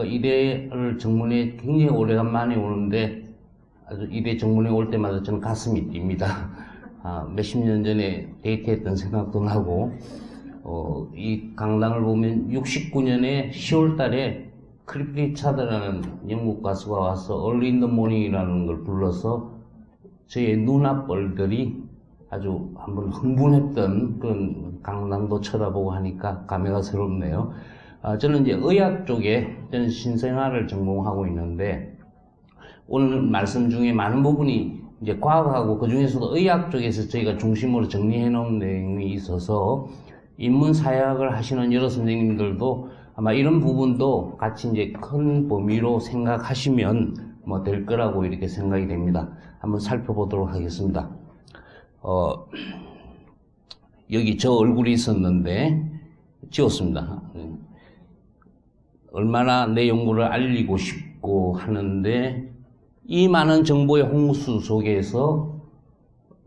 이대를 정문에 굉장히 오래간만에 오는데 아주 이대 정문에 올 때마다 저는 가슴이 뜁니다. 몇십 년 전에 데이트했던 생각도 나고, 이 강당을 보면 69년에 10월 달에 클리프 리차드라는 영국 가수가 와서 Early in the Morning이라는 걸 불러서 저의 눈앞벌들이 아주 한번 흥분했던 그런 강당도 쳐다보고 하니까 감회가 새롭네요. 저는 이제 의학 쪽에 저는 신생아를 전공하고 있는데 오늘 말씀 중에 많은 부분이 이제 과학하고 그 중에서도 의학 쪽에서 저희가 중심으로 정리해 놓은 내용이 있어서 인문사회학을 하시는 여러 선생님들도 아마 이런 부분도 같이 이제 큰 범위로 생각하시면 뭐 될 거라고 이렇게 생각이 됩니다. 한번 살펴보도록 하겠습니다. 여기 저 얼굴이 있었는데 지웠습니다. 얼마나 내 연구를 알리고 싶고 하는데 이 많은 정보의 홍수 속에서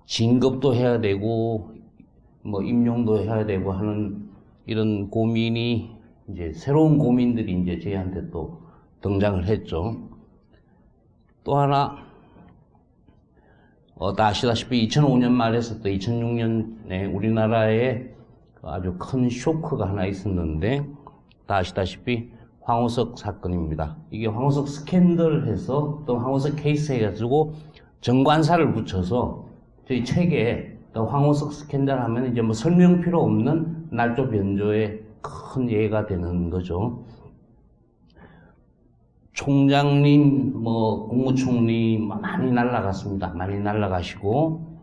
진급도 해야 되고 뭐 임용도 해야 되고 하는 이런 고민이 이제 새로운 고민들이 이제 저희한테 또 등장을 했죠. 또 하나 다 아시다시피 2005년 말에서 또 2006년에 우리나라에 아주 큰 쇼크가 하나 있었는데 다 아시다시피 황우석 사건입니다. 이게 황우석 스캔들 해서 또 황우석 케이스 해가지고 정관사를 붙여서 저희 책에 또 황우석 스캔들 하면 이제 뭐 설명 필요 없는 날조 변조의 큰 예가 되는 거죠. 총장님, 뭐 국무총리 많이 날아갔습니다. 많이 날아가시고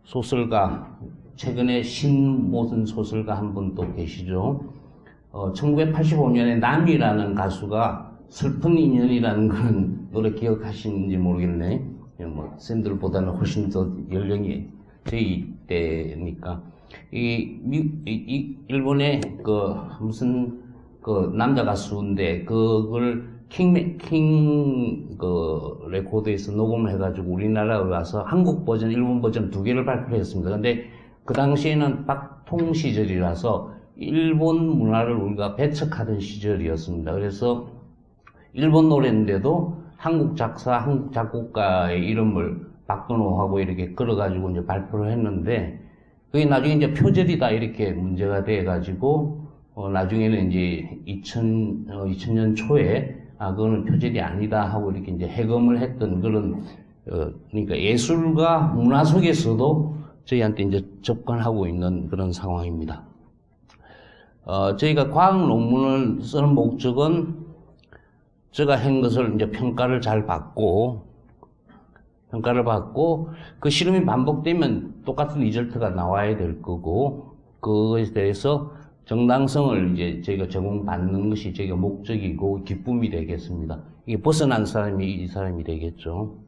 소설가 최근에 신모든 소설가 한 분 또 계시죠. 1985년에 남이라는 가수가 슬픈 인연이라는 그런 노래 기억하시는지 모르겠네. 뭐 샌들보다는 훨씬 더 연령이 저희 때니까 일본의 무슨 남자 가수인데 그걸 킹 레코드에서 녹음을 해가지고 우리나라에 와서 한국 버전, 일본 버전 두 개를 발표했습니다. 근데 그 당시에는 박통 시절이라서 일본 문화를 우리가 배척하던 시절이었습니다. 그래서 일본 노래인데도 한국 작사, 한국 작곡가의 이름을 박근호하고 이렇게 걸어가지고 이제 발표를 했는데 그게 나중에 이제 표절이다 이렇게 문제가 돼가지고 나중에는 이제 2000년 초에 그거는 표절이 아니다 하고 이렇게 이제 해검을 했던 그런 그러니까 예술과 문화 속에서도 저희한테 이제 접근하고 있는 그런 상황입니다. 저희가 과학 논문을 쓰는 목적은 제가 한 것을 이제 평가를 받고 그 실험이 반복되면 똑같은 리절트가 나와야 될 거고 그것에 대해서 정당성을 이제 저희가 제공받는 것이 저희가 목적이고 기쁨이 되겠습니다. 이게 벗어난 사람이 이 사람이 되겠죠.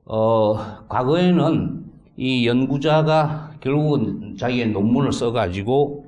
과거에는 이 연구자가 결국은 자기의 논문을 써가지고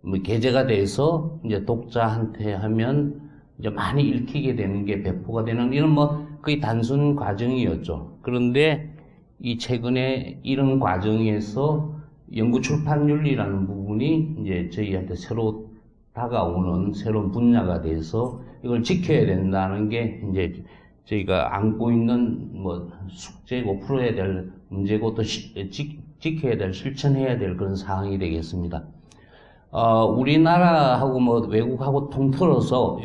뭐 게재가 돼서 이제 독자한테 하면 이제 많이 읽히게 되는 게 배포가 되는 이런 뭐 거의 단순 과정이었죠. 그런데 이 최근에 이런 과정에서 연구 출판윤리라는 부분이 이제 저희한테 새로 다가오는 새로운 분야가 돼서 이걸 지켜야 된다는 게 이제 저희가 안고 있는 뭐 숙제고 풀어야 될 문제고 또 지켜야 될 실천해야 될 그런 상황이 되겠습니다. 우리나라하고 뭐 외국하고 통틀어서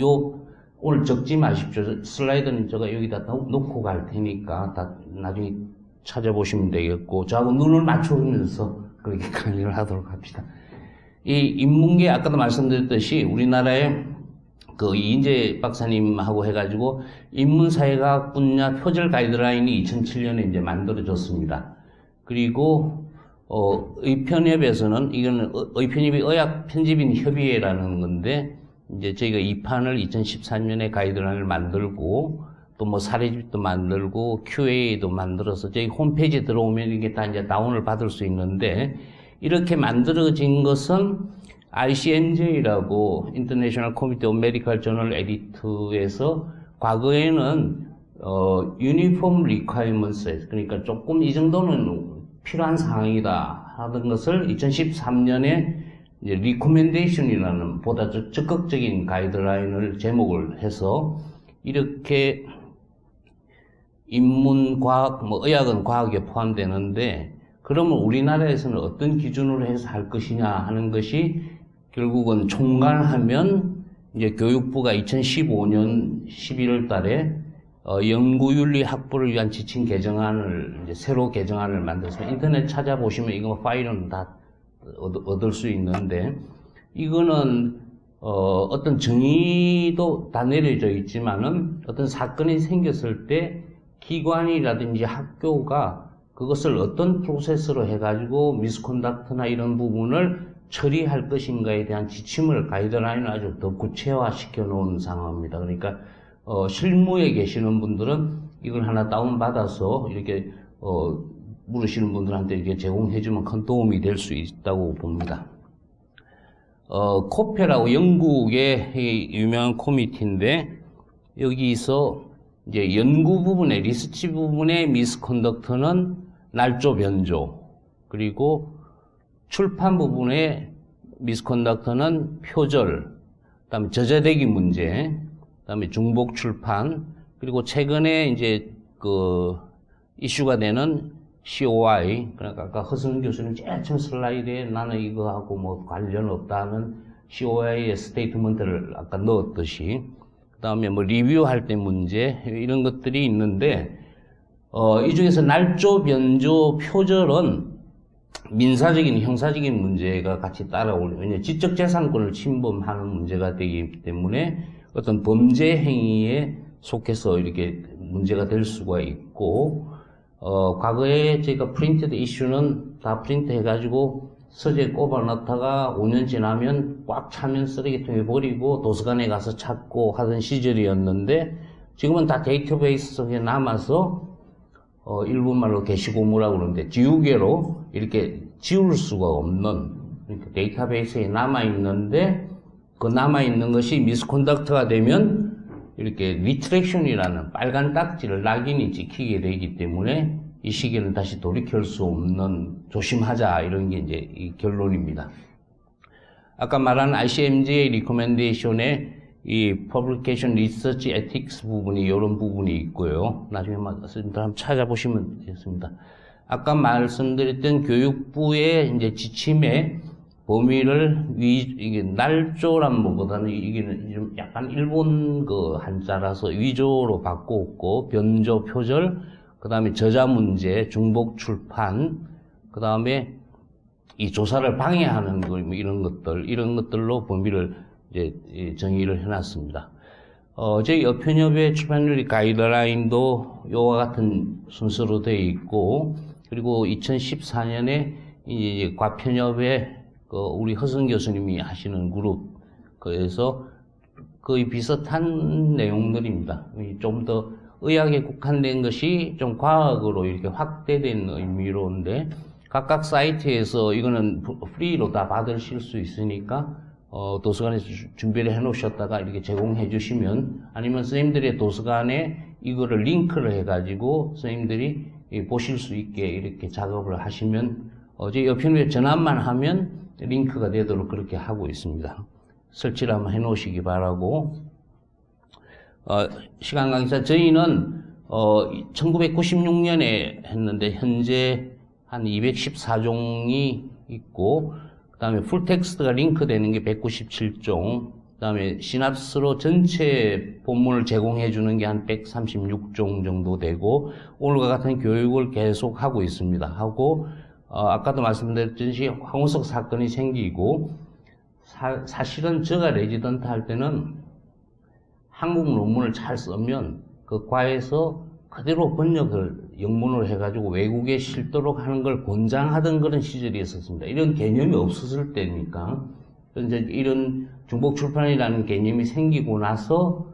오늘 적지 마십시오. 슬라이드는 제가 여기다 놓고 갈 테니까 다 나중에 찾아보시면 되겠고 저하고 눈을 맞추면서 그렇게 강의를 하도록 합시다. 이 인문계 아까도 말씀드렸듯이 우리나라에 그 이인재 박사님하고 해가지고 인문사회과학 분야 표절 가이드라인이 2007년에 이제 만들어졌습니다. 그리고 의편협에서는 이거는 의편협이 의학 편집인 협의회라는 건데 이제 저희가 2판을 2014년에 가이드라인을 만들고 또 뭐 사례집도 만들고 QA도 만들어서 저희 홈페이지에 들어오면 이게 다 이제 다운을 받을 수 있는데 이렇게 만들어진 것은 ICMJ라고 International Committee of Medical Journal Edit에서 과거에는 Uniform Requirements 그러니까 조금 이 정도는 필요한 사항이다 하던 것을 2013년에 이제 리코멘데이션이라는 보다 적극적인 가이드라인을 제목을 해서 이렇게 인문과학, 뭐 의학은 과학에 포함되는데 그러면 우리나라에서는 어떤 기준으로 해서 할 것이냐 하는 것이 결국은 총괄하면 이제 교육부가 2015년 11월 달에 연구윤리 확보를 위한 지침 개정안을 이제 새로 개정안을 만들어서 인터넷 찾아보시면 이거 파일은 다 얻을 수 있는데 이거는 어떤 정의도 다 내려져 있지만은 어떤 사건이 생겼을 때 기관이라든지 학교가 그것을 어떤 프로세스로 해가지고 미스컨덕트나 이런 부분을 처리할 것인가에 대한 지침을 가이드라인을 아주 더 구체화시켜 놓은 상황입니다. 그러니까 실무에 계시는 분들은 이걸 하나 다운받아서 이렇게 물으시는 분들한테 이렇게 제공해주면 큰 도움이 될 수 있다고 봅니다. 코페라고 영국의 유명한 코미티인데 여기서 이제 연구 부분의 리서치 부분의 미스컨덕트는 날조 변조, 그리고 출판 부분의 미스컨덕트는 표절, 그다음에 저자되기 문제, 그다음에 중복 출판, 그리고 최근에 이제 그 이슈가 되는 COI, 그러니까 아까 허승 교수님 제일 처음 슬라이드에 나는 이거하고 뭐 관련 없다는 COI의 스테이트먼트를 아까 넣었듯이, 그 다음에 뭐 리뷰할 때 문제, 이런 것들이 있는데, 이 중에서 날조, 변조, 표절은 민사적인, 형사적인 문제가 같이 따라오는, 왜냐하면 지적재산권을 침범하는 문제가 되기 때문에 어떤 범죄 행위에 속해서 이렇게 문제가 될 수가 있고, 과거에 제가 프린트드 이슈는 다 프린트 해가지고 서재에 꼽아 넣다가 5년 지나면 꽉 차면 쓰레기통에 버리고 도서관에 가서 찾고 하던 시절이었는데 지금은 다 데이터베이스 속에 남아서 일본 말로 게시고무라고 그러는데 지우개로 이렇게 지울 수가 없는 그러니까 데이터베이스에 남아있는데 그 남아있는 것이 미스컨덕트가 되면 이렇게 리트랙션이라는 빨간 딱지를 낙인이 찍히게 되기 때문에 이 시기는 다시 돌이킬 수 없는 조심하자 이런 게 이제 이 결론입니다. 아까 말한 ICMJ 리코멘데이션의 이 Publication Research Ethics 부분이 이런 부분이 있고요. 나중에 한번 찾아보시면 되겠습니다. 아까 말씀드렸던 교육부의 이제 지침에 범위를 이게 날조란 것보다는 이게 좀 약간 일본 그 한자라서 위조로 바꾸었고 변조, 표절, 그 다음에 저자 문제, 중복 출판, 그 다음에 이 조사를 방해하는 거 이런 것들로 범위를 이제 정의를 해놨습니다. 저희 여편협의 출판윤리 가이드라인도 이와 같은 순서로 되어 있고, 그리고 2014년에 이제 과편협의 우리 허승 교수님이 하시는 그룹, 그래서 거의 비슷한 내용들입니다. 좀 더 의학에 국한된 것이 좀 과학으로 이렇게 확대된 의미로인데, 각각 사이트에서 이거는 프리로 다 받으실 수 있으니까, 도서관에서 준비를 해 놓으셨다가 이렇게 제공해 주시면, 아니면 선생님들의 도서관에 이거를 링크를 해가지고 선생님들이 보실 수 있게 이렇게 작업을 하시면, 저희 옆편에 전환만 하면 링크가 되도록 그렇게 하고 있습니다. 설치를 한번 해 놓으시기 바라고. 시간 강의사 저희는 1996년에 했는데 현재 한 214종이 있고, 그 다음에 풀텍스트가 링크되는 게 197종, 그 다음에 시납스로 전체 본문을 제공해 주는 게 한 136종 정도 되고, 오늘과 같은 교육을 계속 하고 있습니다. 하고 아까도 말씀드렸듯이 황우석 사건이 생기고, 사실은 제가 레지던트 할 때는 한국 논문을 잘 쓰면 그 과에서 그대로 번역을 영문으로 해가지고 외국에 실도록 하는 걸 권장하던 그런 시절이 있었습니다. 이런 개념이 없었을 때니까. 이제 이런 중복 출판이라는 개념이 생기고 나서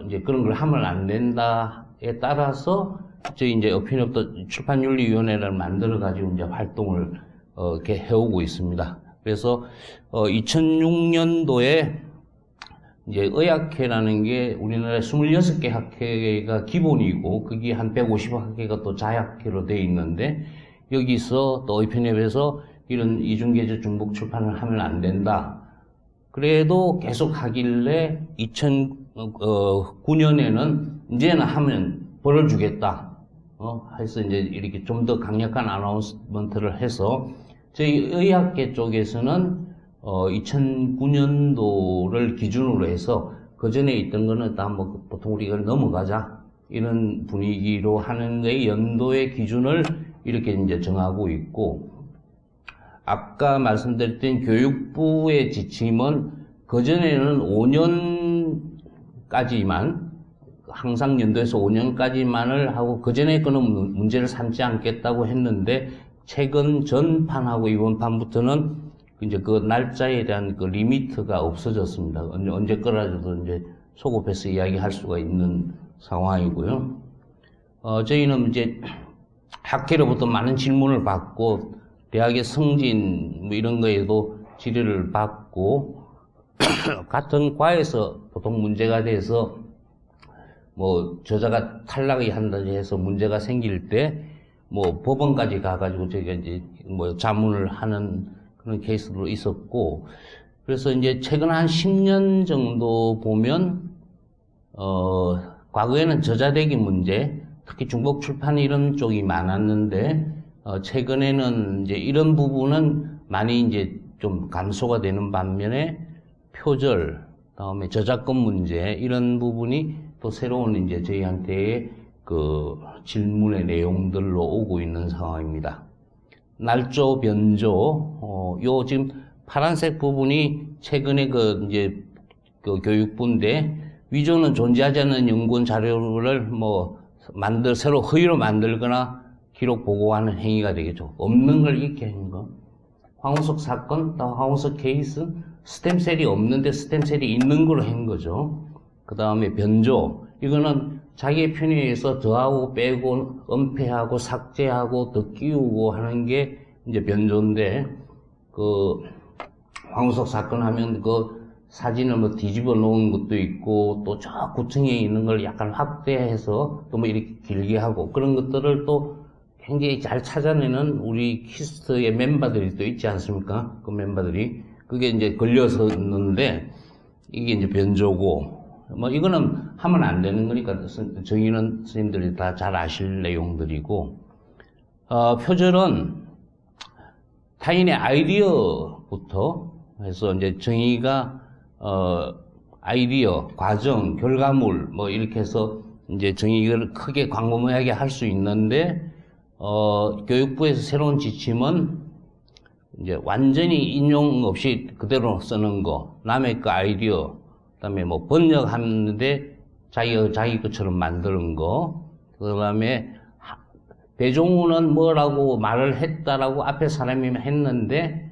이제 그런 걸 하면 안 된다에 따라서 저희 이제 어편협도 출판윤리위원회를 만들어 가지고 이제 활동을 이렇게 해오고 있습니다. 그래서 2006년도에 이제 의학회라는 게 우리나라에 26개 학회가 기본이고 거기에 한 150학회가 또 자약회로 되어 있는데, 여기서 또 어편협에서 이런 이중계조 중복 출판을 하면 안 된다. 그래도 계속 하길래 2009년에는 이제는 하면 벌을 주겠다. 해서 이제 이렇게 좀 더 강력한 아나운스먼트를 해서 저희 의학계 쪽에서는 2009년도를 기준으로 해서 그 전에 있던 거는 다 뭐 보통 우리가 넘어가자 이런 분위기로 하는 데 연도의 기준을 이렇게 이제 정하고 있고, 아까 말씀드렸던 교육부의 지침은 그전에는 5년까지만, 항상 연도에서 5년까지만을 하고 그전에 거는 문제를 삼지 않겠다고 했는데, 최근 전판하고 이번 판부터는 이제 그 날짜에 대한 그 리미트가 없어졌습니다. 언제 거라도 이제 소급해서 이야기할 수가 있는 상황이고요. 저희는 이제 학회로부터 많은 질문을 받고, 대학의 승진 뭐 이런 거에도 질의를 받고, 같은 과에서 보통 문제가 돼서 뭐 저자가 탈락이 한다고 해서 문제가 생길 때 뭐 법원까지 가가지고 저희가 이제 뭐 자문을 하는 그런 케이스도 있었고, 그래서 이제 최근 한 10년 정도 보면 과거에는 저자대기 문제, 특히 중복 출판 이런 쪽이 많았는데, 최근에는 이제 이런 부분은 많이 이제 좀 감소가 되는 반면에 표절, 다음에 저작권 문제, 이런 부분이 또 새로운 이제 저희한테의 그 질문의 내용들로 오고 있는 상황입니다. 날조, 변조, 요 지금 파란색 부분이 최근에 그 이제 그 교육부인데, 위조는 존재하지 않는 연구원 자료를 뭐 새로 허위로 만들거나 기록 보고하는 행위가 되겠죠. 없는 걸 읽게 하는 거. 황우석 사건, 또 황우석 케이스, 스템셀이 없는데 스템셀이 있는 걸로 한 거죠. 그 다음에 변조. 이거는 자기의 편에 의해서 더하고 빼고 은폐하고 삭제하고 더 끼우고 하는 게 이제 변조인데, 그 황우석 사건 하면 그 사진을 뭐 뒤집어 놓은 것도 있고, 또 저 구층에 있는 걸 약간 확대해서 또 뭐 이렇게 길게 하고, 그런 것들을 또 굉장히 잘 찾아내는 우리 키스트의 멤버들이 또 있지 않습니까? 그 멤버들이. 그게 이제 걸려서 있는데, 이게 이제 변조고, 뭐 이거는 하면 안 되는 거니까 정의는 스님들이 다 잘 아실 내용들이고, 표절은 타인의 아이디어부터 해서 이제 정의가 아이디어, 과정, 결과물 뭐 이렇게 해서 이제 정의를 크게 광범위하게 할 수 있는데, 교육부에서 새로운 지침은 이제 완전히 인용 없이 그대로 쓰는 거, 남의 그 아이디어, 그다음에 뭐 번역하는데 자기 것처럼 만드는 거, 그다음에 배종우는 뭐라고 말을 했다라고 앞에 사람이 했는데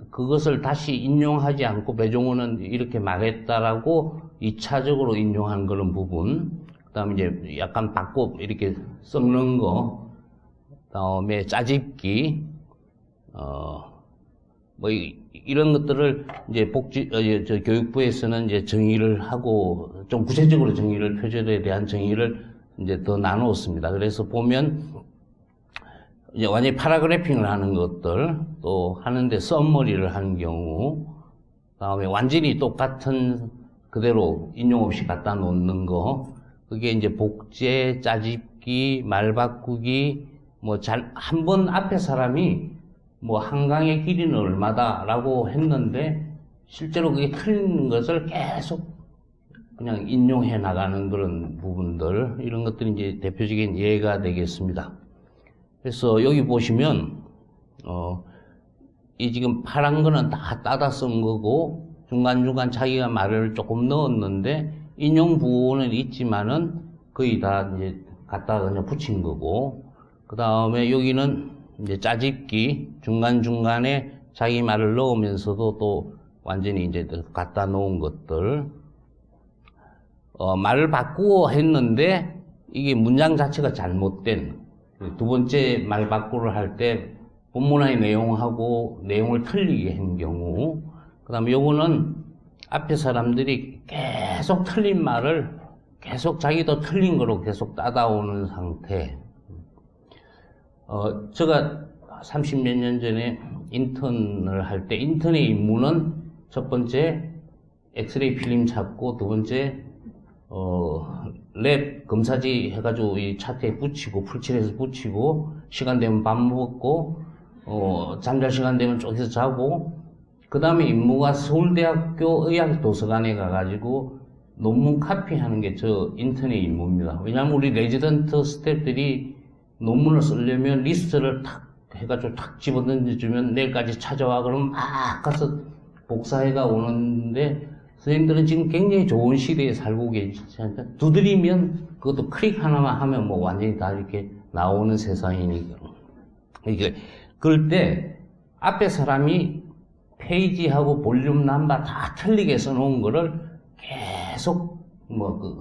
그것을 다시 인용하지 않고 배종우는 이렇게 말했다라고 2차적으로 인용한 그런 부분, 그다음에 이제 약간 바꿔 이렇게 섞는 거, 그다음에 짜집기, 뭐 이런 것들을 이제 교육부에서는 이제 정의를 하고, 좀 구체적으로 정의를, 표절에 대한 정의를 이제 더 나누었습니다. 그래서 보면 이제 완전히 파라그래핑을 하는 것들, 또 하는데 썸머리를 하는 경우, 그다음에 완전히 똑같은 그대로 인용 없이 갖다 놓는 거, 그게 이제 복제, 짜집기, 말 바꾸기, 뭐 한 번 앞에 사람이 뭐 한강의 길이는 얼마다라고 했는데 실제로 그게 틀린 것을 계속 그냥 인용해 나가는 그런 부분들, 이런 것들이 이제 대표적인 예가 되겠습니다. 그래서 여기 보시면 이 지금 파란 거는 다 따다 쓴 거고, 중간중간 자기가 말을 조금 넣었는데 인용 부분은 있지만은 거의 다 이제 갖다 그냥 붙인 거고, 그 다음에 여기는 이제 짜집기, 중간중간에 자기 말을 넣으면서도 또 완전히 이제 갖다 놓은 것들, 말을 바꾸어 했는데 이게 문장 자체가 잘못된, 두 번째 말 바꾸를 할 때 본문의 내용하고 내용을 틀리게 한 경우, 그 다음에 요거는 앞에 사람들이 계속 틀린 말을 계속 자기도 틀린 거로 계속 따다오는 상태. 제가 30몇 년 전에 인턴을 할 때 인턴의 임무는 첫 번째 엑스레이 필름 잡고 두 번째 랩 검사지 해가지고 이 차트에 붙이고 풀칠해서 붙이고 시간 되면 밥 먹고 잠잘 시간 되면 쪼개서 자고 그 다음에 임무가 서울대학교 의학도서관에 가가지고 논문 카피하는 게 저 인턴의 임무입니다. 왜냐하면 우리 레지던트 스태프들이 논문을 쓰려면 리스트를 탁 해가지고 탁 집어던져주면 내일까지 찾아와 그러면 막 가서 복사해가 오는데 선생님들은 지금 굉장히 좋은 시대에 살고 계시니까 두드리면 그것도 클릭 하나만 하면 뭐 완전히 다 이렇게 나오는 세상이니까 이게 그럴 때 앞에 사람이 페이지하고 볼륨 넘버 다 틀리게 써놓은 거를 계속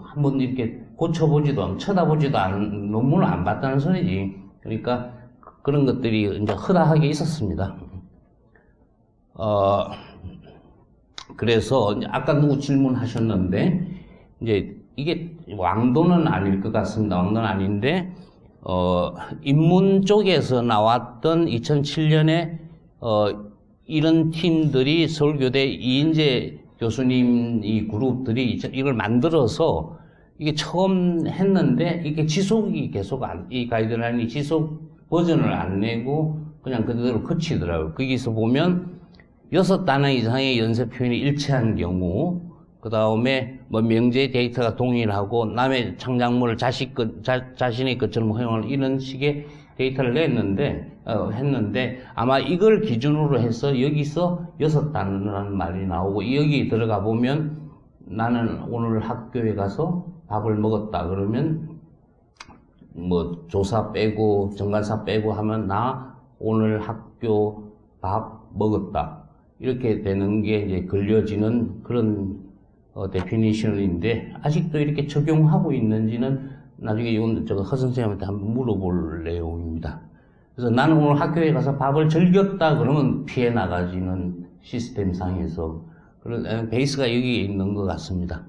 한번 이렇게 고쳐보지도 않고 쳐다보지도 않은 논문을 안 봤다는 소리지. 그러니까 그런 것들이 이제 허다하게 있었습니다. 그래서 아까 누구 질문하셨는데 이제 이게 왕도는 아닐 것 같습니다. 왕도는 아닌데 인문 쪽에서 나왔던 2007년에 이런 팀들이 서울교대 이인재 교수님 이 그룹들이 이걸 만들어서 이게 처음 했는데 이게 지속이 계속 이 가이드라인이 지속 버전을 안 내고 그냥 그대로 그치더라고요. 거기서 보면 6단어 이상의 연쇄 표현이 일치한 경우, 그 다음에 뭐 명제 데이터가 동일하고 남의 창작물을 자신의 것처럼 허용하는 이런 식의 데이터를 했는데 아마 이걸 기준으로 해서 여기서 6단어라는 말이 나오고 여기 들어가 보면 나는 오늘 학교에 가서 밥을 먹었다 그러면 뭐 조사 빼고 정관사 빼고 하면 나 오늘 학교 밥 먹었다 이렇게 되는 게 이제 걸려지는 그런 데피니션인데 아직도 이렇게 적용하고 있는지는 나중에 이건 허 선생님한테 한번 물어볼 내용입니다. 그래서 나는 오늘 학교에 가서 밥을 즐겼다 그러면 피해 나가지는 시스템상에서 그런 베이스가 여기에 있는 것 같습니다.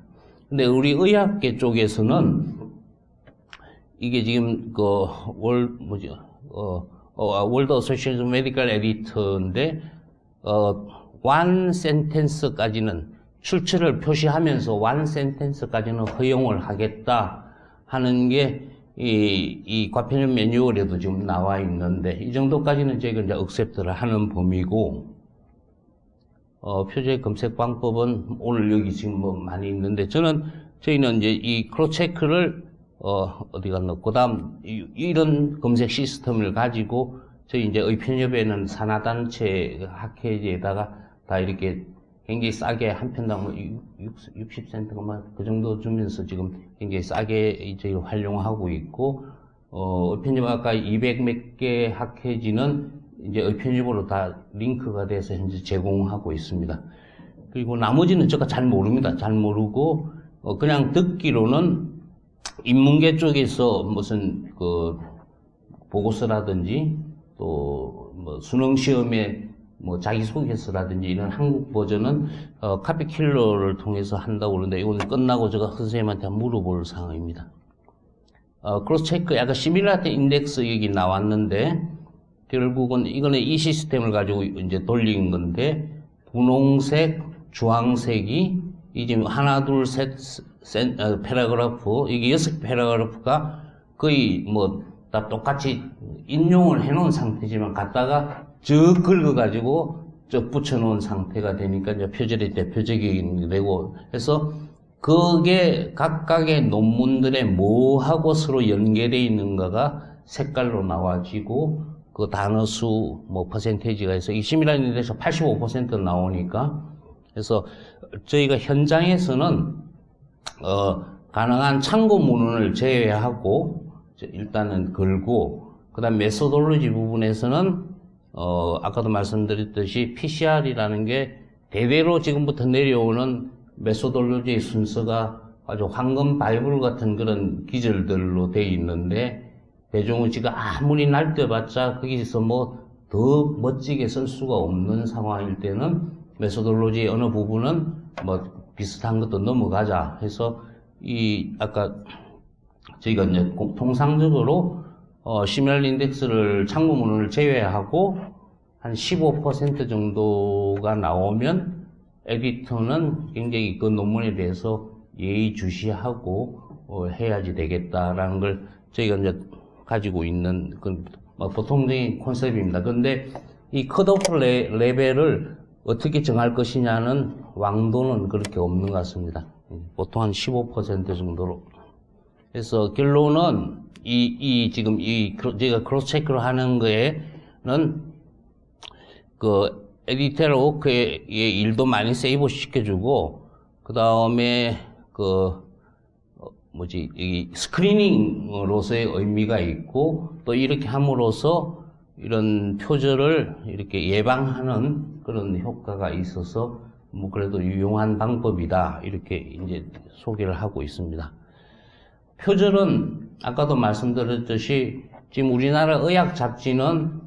근데 우리 의학계 쪽에서는 이게 지금 월드 어소시에이션 메디컬 에디터인데 one sentence까지는 출처를 표시하면서 one sentence까지는 허용을 하겠다 하는 게 이 과편형 매뉴얼에도 지금 나와 있는데 이 정도까지는 저희가 이제 억셉트를 하는 범위고 표제 검색 방법은 오늘 여기 지금 뭐 많이 있는데 저희는 이제 이 크로체크를 어디 갔나 그다음 이런 검색 시스템을 가지고 저희 이제 의편협회는 산하단체 학회지에다가 다 이렇게 굉장히 싸게 한 편당 60센트가 그 정도 주면서 지금 굉장히 싸게 이제 활용하고 있고, 의편협 아까 200 몇 개 학회지는 이제 의편협으로 다 링크가 돼서 현재 제공하고 있습니다. 그리고 나머지는 제가 잘 모릅니다. 잘 모르고, 그냥 듣기로는 인문계 쪽에서 무슨 보고서라든지 또 뭐 수능 시험에 뭐 자기소개서라든지 이런 한국 버전은 카피킬러를 통해서 한다고 그러는데 이건 끝나고 제가 선생님한테 물어볼 상황입니다. 크로스 체크 약간 시밀라티 인덱스 여기 나왔는데 결국은 이거는 이 시스템을 가지고 이제 돌린 건데 분홍색, 주황색이 이 지금 하나, 둘, 셋 패러그래프 이게 6패러그래프가 거의 뭐 다 똑같이 인용을 해놓은 상태지만 갖다가 저 긁어가지고 저 붙여놓은 상태가 되니까 이제 표절이 대표적인 되고 해서 그게 각각의 논문들의 뭐하고 서로 연계되어 있는가가 색깔로 나와지고 그 단어 수 뭐 퍼센테이지가 해서 20이라는 데서 85% 나오니까 그래서 저희가 현장에서는 가능한 참고 문헌을 제외하고 일단은 걸고 그다음 메소돌로지 부분에서는 아까도 말씀드렸듯이 PCR이라는 게 대대로 지금부터 내려오는 메소돌로지의 순서가 아주 황금 바이블 같은 그런 기절들로 돼 있는데 대중의지가 아무리 날뛰어봤자 거기서 뭐 더 멋지게 쓸 수가 없는 상황일 때는 메소돌로지의 어느 부분은 뭐 비슷한 것도 넘어가자 해서 아까 저희가 이제 통상적으로 시뮬 인덱스를 참고 문헌을 제외하고 한 15% 정도가 나오면 에디터는 굉장히 그 논문에 대해서 예의주시하고 해야지 되겠다라는 걸 저희가 이제 가지고 있는 보통적인 컨셉입니다. 근데 이 컷오프 레벨을 어떻게 정할 것이냐는 왕도는 그렇게 없는 것 같습니다. 보통 한 15% 정도로. 그래서 결론은 지금 제가 크로스 체크를 하는 거에는 에디터럴 워크의 일도 많이 세이브 시켜주고, 그 다음에 이 스크리닝으로서의 의미가 있고, 또 이렇게 함으로써 이런 표절을 이렇게 예방하는 그런 효과가 있어서, 그래도 유용한 방법이다. 이렇게 이제 소개를 하고 있습니다. 표절은 아까도 말씀드렸듯이 지금 우리나라 의학 잡지는,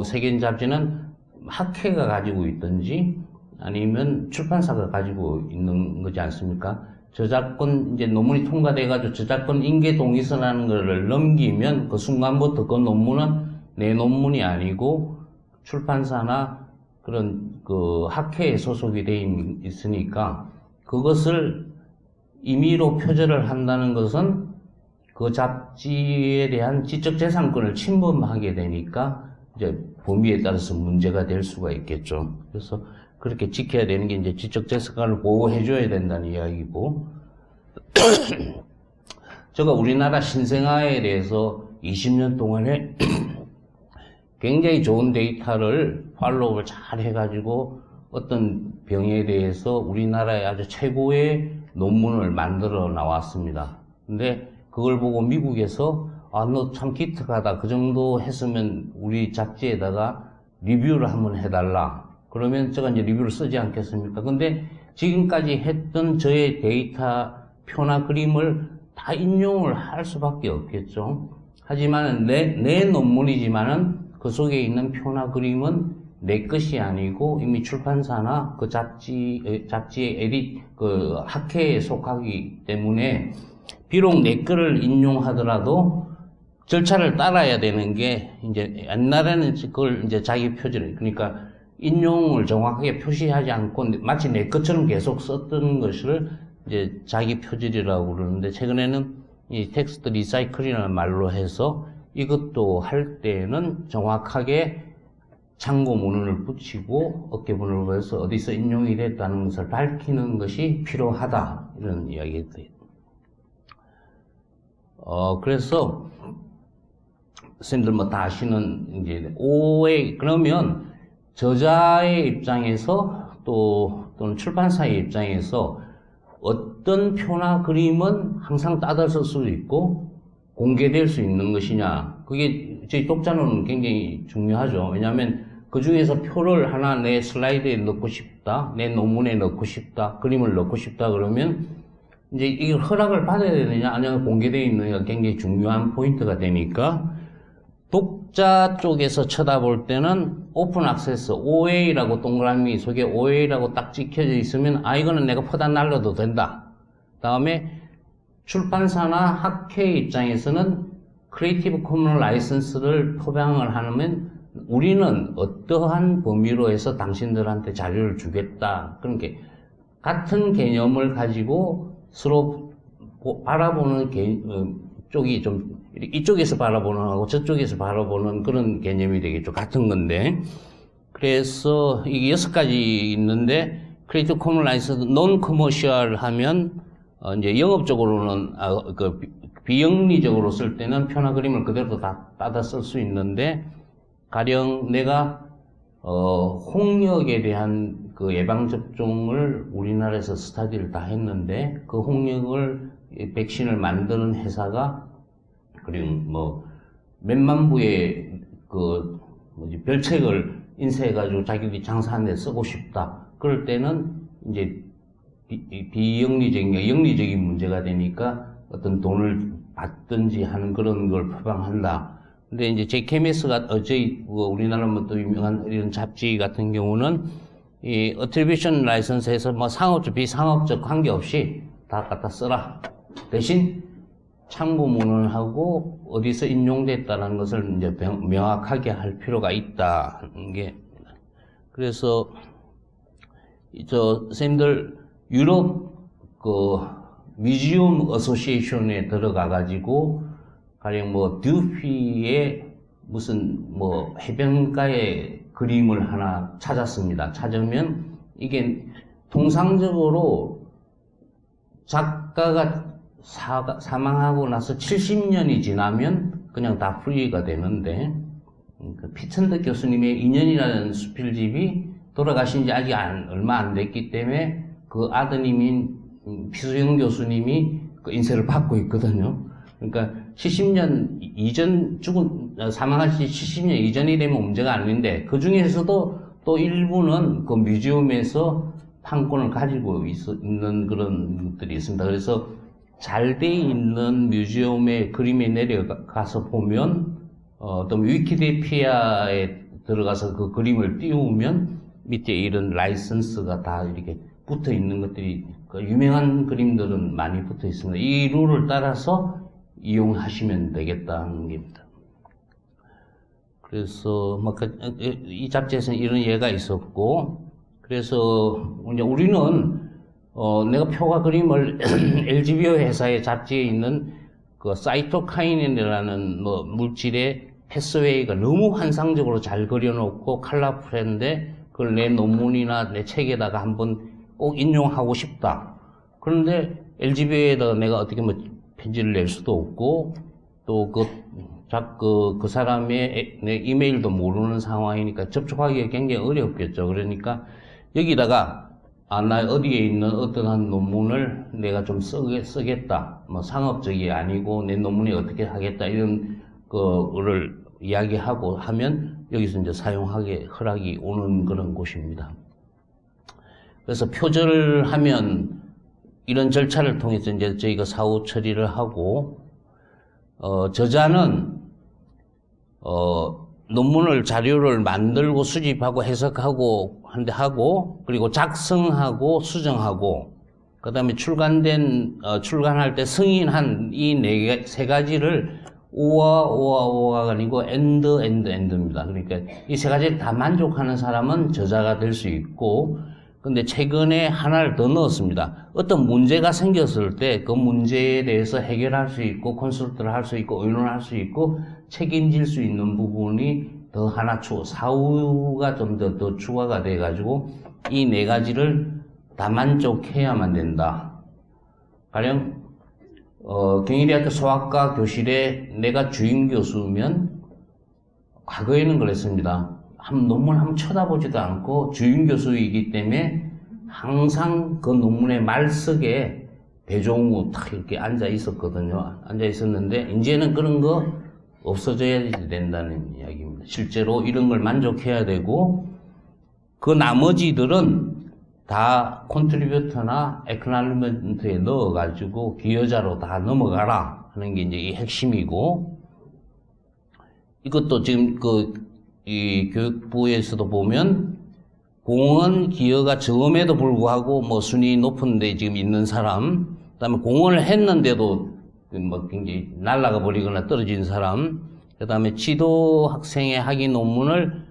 세계인 잡지는 학회가 가지고 있든지 아니면 출판사가 가지고 있는 거지 않습니까? 저작권, 이제 논문이 통과돼가지고 저작권 인계 동의서라는 거를 넘기면 그 순간부터 그 논문은 내 논문이 아니고 출판사나 그런 학회에 소속이 돼 있으니까 그것을 임의로 표절을 한다는 것은 그 잡지에 대한 지적재산권을 침범하게 되니까 이제 범위에 따라서 문제가 될 수가 있겠죠. 그래서 그렇게 지켜야 되는 게 이제 지적재산권을 보호해줘야 된다는 이야기고, 제가 우리나라 신생아에 대해서 20년 동안에 굉장히 좋은 데이터를 팔로우를 잘 해가지고 어떤 병에 대해서 우리나라의 아주 최고의 논문을 만들어 나왔습니다. 근데 그걸 보고 미국에서 너 참 기특하다. 그 정도 했으면 우리 잡지에다가 리뷰를 한번 해달라. 그러면 제가 이제 리뷰를 쓰지 않겠습니까? 근데 지금까지 했던 저의 데이터 표나 그림을 다 인용을 할 수밖에 없겠죠. 하지만 내 논문이지만은 그 속에 있는 표나 그림은 내 것이 아니고 이미 출판사나 그 잡지의 학회에 속하기 때문에 비록 내 거를 인용하더라도 절차를 따라야 되는 게, 이제, 옛날에는 그걸 이제 자기 표절, 그러니까 인용을 정확하게 표시하지 않고 마치 내 것처럼 계속 썼던 것을 이제 자기 표절이라고 그러는데, 최근에는 이 텍스트 리사이클이라는 말로 해서 이것도 할 때는 정확하게 참고 문헌을 붙이고 어깨분을 해서 어디서 인용이 됐다는 것을 밝히는 것이 필요하다. 이런 이야기들. 그래서, 선생님들 다 아시는, 이제, 그러면, 저자의 입장에서, 또는 출판사의 입장에서, 어떤 표나 그림은 항상 따라서 쓸 수 있고, 공개될 수 있는 것이냐. 그게, 저희 독자는 굉장히 중요하죠. 왜냐하면, 그 중에서 표를 하나 내 슬라이드에 넣고 싶다, 내 논문에 넣고 싶다, 그림을 넣고 싶다, 그러면, 이제 이걸 허락을 받아야 되느냐, 아니면 공개되어 있느냐가 굉장히 중요한 포인트가 되니까, 독자 쪽에서 쳐다볼 때는 오픈 액세스, OA라고 동그라미 속에 OA라고 딱 찍혀져 있으면, 이거는 내가 퍼다 날려도 된다. 다음에, 출판사나 학회 입장에서는 크리에이티브 커먼 라이선스를 포장을 하면, 우리는 어떠한 범위로 해서 당신들한테 자료를 주겠다. 그런 게, 같은 개념을 가지고 서로 바라보는 쪽이 좀 이쪽에서 바라보는 하고 저쪽에서 바라보는 그런 개념이 되겠죠. 같은 건데. 그래서 이게 6가지 있는데 크리에이티브 커먼 라이선스 논 커머셜 하면 이제 영업적으로는 비영리적으로 쓸 때는 표나 그림을 그대로 다 따다 쓸 수 있는데, 가령 내가 홍역에 대한 그 예방접종을 우리나라에서 스터디를 다 했는데, 그 홍역을, 백신을 만드는 회사가, 그리고 몇만 부의 별책을 인쇄해가지고 자기들이 장사하는 데 쓰고 싶다. 그럴 때는, 이제, 비영리적인, 영리적인 문제가 되니까 어떤 돈을 받든지 하는 그런 걸 표방한다. 근데 이제 JKMS가 우리나라 또 유명한 이런 잡지 같은 경우는 이 어트리뷰션 라이선스에서 상업적 비상업적 관계없이 다 갖다 써라. 대신 참고 문헌하고 어디서 인용됐다는 것을 이제 명확하게 할 필요가 있다는 게 그래서 선생님들 유럽 뮤지엄 어소시에이션에 들어가가지고 가령 듀피의 무슨 해변가의 그림을 하나 찾았습니다. 찾으면 이게 통상적으로 작가가 사망하고 나서 70년이 지나면 그냥 다 프리가 되는데, 피천덕 교수님의 인연이라는 수필집이 돌아가신 지 아직 얼마 안 됐기 때문에 그 아드님인 피수영 교수님이 그 인쇄를 받고 있거든요. 그러니까 70년 이전 사망하신 70년 이전이 되면 문제가 아닌데, 그 중에서도 또 일부는 그 뮤지엄에서 판권을 가지고 있는 그런 것들이 있습니다. 그래서 잘 돼 있는 뮤지엄의 그림에 내려가서 보면, 또 위키피디아에 들어가서 그 그림을 띄우면 밑에 이런 라이선스가 다 이렇게 붙어 있는 것들이, 유명한 그림들은 많이 붙어 있습니다. 이 룰을 따라서 이용하시면 되겠다는 겁니다. 그래서 이 잡지에서는 이런 예가 있었고, 그래서 우리는 내가 표가 그림을 LG비오 회사의 잡지에 있는 그 사이토카이닌이라는 물질의 패스웨이가 너무 환상적으로 잘 그려놓고 컬러풀한데 그걸 내 논문이나 내 책에다가 한번 꼭 인용하고 싶다. 그런데 LG비오에다가 내가 어떻게 편지를 낼 수도 없고, 또 그 사람의 내 이메일도 모르는 상황이니까 접촉하기가 굉장히 어렵겠죠. 그러니까 여기다가 나 어디에 있는 어떠한 논문을 내가 좀 쓰겠다. 상업적이 아니고 내 논문에 어떻게 하겠다. 이런 거를 이야기하고 하면 여기서 이제 사용하게 허락이 오는 그런 곳입니다. 그래서 표절을 하면 이런 절차를 통해서 이제 저희가 사후 처리를 하고, 저자는, 논문을, 자료를 만들고 수집하고 해석하고, 그리고 작성하고 수정하고, 그 다음에 출간할 때 승인한 이 세 가지를 오가 아니고 엔드입니다. 그러니까 이 세 가지를 다 만족하는 사람은 저자가 될 수 있고, 근데 최근에 하나를 더 넣었습니다. 어떤 문제가 생겼을 때 그 문제에 대해서 해결할 수 있고, 컨설트를 할 수 있고, 의논할 수 있고, 책임질 수 있는 부분이 더 하나 사후가 좀 더 추가가 돼가지고, 이 네 가지를 다 만족해야만 된다. 가령, 경희대학교 소아과 교실에 내가 주임 교수면, 과거에는 그랬습니다. 논문 한번 쳐다보지도 않고 주임 교수이기 때문에 항상 그 논문의 말석에 배종우 탁 이렇게 앉아 있었거든요. 앉아 있었는데 이제는 그런 거 없어져야 된다는 이야기입니다. 실제로 이런 걸 만족해야 되고, 그 나머지들은 다 컨트리뷰터나 액날리먼트에 넣어가지고 기여자로 다 넘어가라 하는 게 이제 이 핵심이고, 이것도 지금 이 교육부에서도 보면 공헌 기여가 적음에도 불구하고 순위 높은 데 지금 있는 사람, 그 다음에 공헌을 했는데도 굉장히 날아가 버리거나 떨어진 사람, 그 다음에 지도 학생의 학위 논문을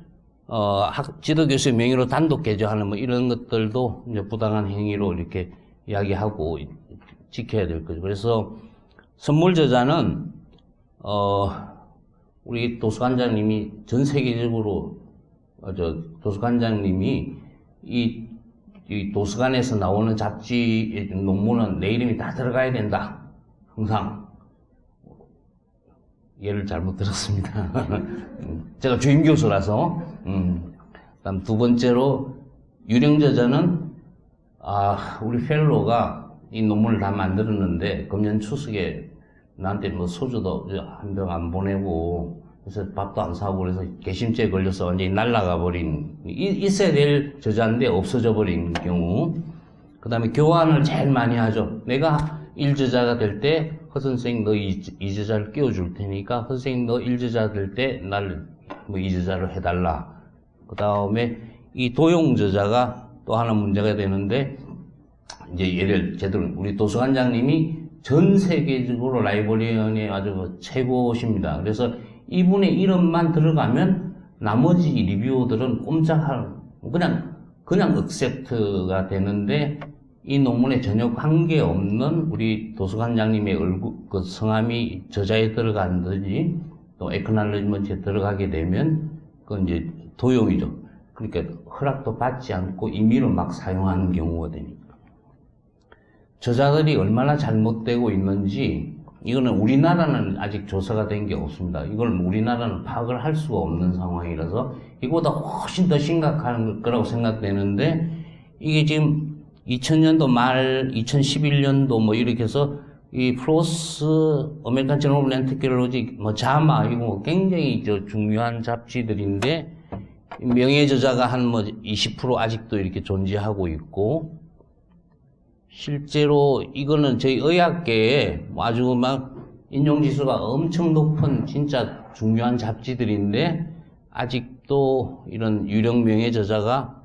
지도 교수의 명의로 단독 개조하는 이런 것들도 이제 부당한 행위로 이렇게 이야기하고 지켜야 될 거죠. 그래서 선물 저자는 우리 도서관장님이 전 세계적으로 도서관장님이 이 도서관에서 나오는 잡지 논문은 내 이름이 다 들어가야 된다. 항상 예를 잘못 들었습니다. 제가 주임 교수라서. 그다음 두 번째로 유령 저자는 우리 펠로가 이 논문을 다 만들었는데 금년 추석에 나한테 소주도 한 병 안 보내고, 그래서 밥도 안 사고, 그래서 개심죄에 걸려서 완전히 날아가 버린, 있어야 될 저자인데 없어져 버린 경우. 그 다음에 교환을 제일 많이 하죠. 내가 1저자가 될 때, 허 선생님 너 2저자를 끼워줄 테니까, 허 선생님 너 1저자 될 때, 날 2저자로 해달라. 그 다음에 이 도용 저자가 또 하나 문제가 되는데, 이제 예를 제대로, 우리 도서관장님이 전 세계적으로 라이브러리언의 아주 최고십니다. 그래서 이분의 이름만 들어가면 나머지 리뷰어들은 꼼짝할 그냥 accept가 되는데, 이 논문에 전혀 관계없는 우리 도서관장님의 얼굴, 그 성함이 저자에 들어간든지, 또 acknowledgement에 들어가게 되면, 그건 이제 도용이죠. 그러니까 허락도 받지 않고 임의로 막 사용하는 경우가 되니까. 저자들이 얼마나 잘못되고 있는지, 이거는 우리나라는 아직 조사가 된 게 없습니다. 이걸 우리나라는 파악을 할 수가 없는 상황이라서 이거보다 훨씬 더 심각한 거라고 생각되는데, 이게 지금 2000년도 말, 2011년도 뭐 이렇게 해서 이 플로스, 아메리칸 저널 오브 랜테크놀로지, 뭐 자마, 이거 굉장히 중요한 잡지들인데, 명예저자가 한 뭐 20% 아직도 이렇게 존재하고 있고, 실제로 이거는 저희 의학계에 아주 막 인용지수가 엄청 높은 진짜 중요한 잡지들인데, 아직도 이런 유력 명예저자가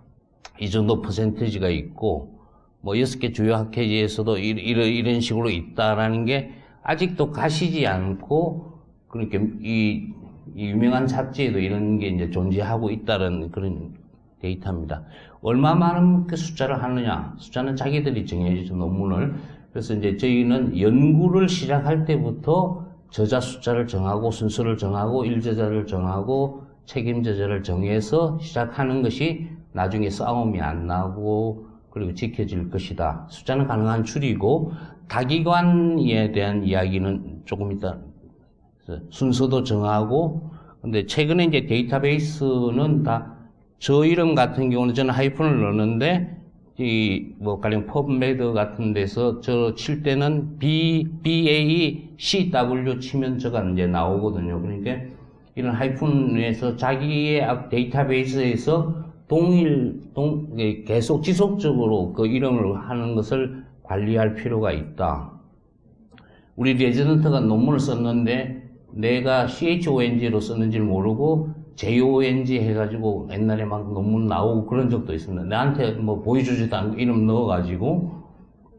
이 정도 퍼센티지가 있고, 뭐 6개 주요 학회지에서도 이런 식으로 있다라는 게 아직도 가시지 않고, 그러니까 이 유명한 잡지에도 이런 게 이제 존재하고 있다는 그런 데이터입니다. 얼마만큼 그 숫자를 하느냐? 숫자는 자기들이 정해주죠, 논문을. 그래서 이제 저희는 연구를 시작할 때부터 저자 숫자를 정하고, 순서를 정하고, 일저자를 정하고, 책임저자를 정해서 시작하는 것이 나중에 싸움이 안 나고, 그리고 지켜질 것이다. 숫자는 가능한 줄이고, 다기관에 대한 이야기는 조금 이따 순서도 정하고, 근데 최근에 이제 데이터베이스는 다 저 이름 같은 경우는 저는 하이픈을 넣는데, 뭐 가령 펍메드 같은 데서 저 칠 때는 BACW 치면 저가 이제 나오거든요. 그러니까 이런 하이픈에서 자기의 데이터베이스에서 계속 지속적으로 그 이름을 하는 것을 관리할 필요가 있다. 우리 레지던트가 논문을 썼는데 내가 CHONG로 썼는지를 모르고 JONG 해가지고 옛날에 막 논문 나오고 그런 적도 있습니다. 나한테 뭐 보여주지도 않고 이름 넣어가지고,